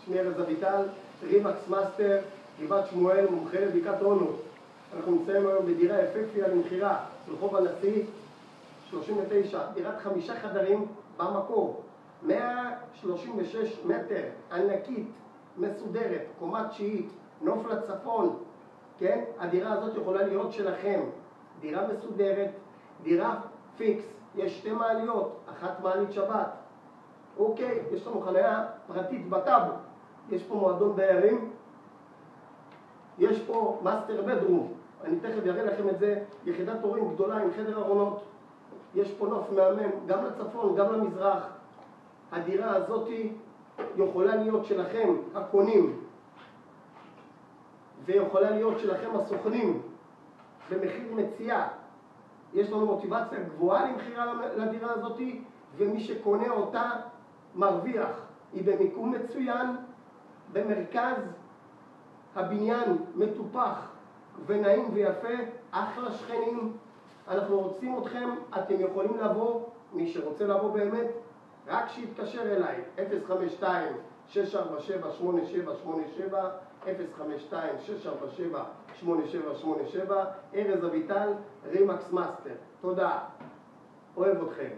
שמי ארז אביטל, רימקס מאסטר, גבעת שמואל, מומחה לבדיקת אונו. אנחנו נמצאים היום בדירה יפהפייה למכירה, ברחוב הנשיא 39, דירת 5 חדרים במקור, 136 מטר, ענקית, מסודרת, קומה תשיעית, נוף לצפון, כן? הדירה הזאת יכולה להיות שלכם, דירה מסודרת, דירה פיקס, יש 2 מעליות, 1 מעלית שבת, אוקיי, יש לנו חניה פרטית בטאבו, יש פה מועדון דיירים, יש פה מאסטר בדרום, אני תכף אראה לכם את זה, יחידת הורים גדולה עם חדר ארונות, יש פה נוף מהמם, גם לצפון, גם למזרח. הדירה הזאת יכולה להיות שלכם, הקונים, ויכולה להיות שלכם הסוכנים, במחיר מציאה. יש לנו מוטיבציה גבוהה למכירה לדירה הזאת, ומי שקונה אותה מרוויח. היא במיקום מצוין, במרכז, הבניין מטופח ונעים ויפה, אחלה שכנים. אנחנו רוצים אתכם, אתם יכולים לבוא, מי שרוצה לבוא באמת, רק שיתקשר אליי, 052-647-8787, 052-647-8787, ארז אביטל, רימקס מאסטר. תודה, אוהב אתכם.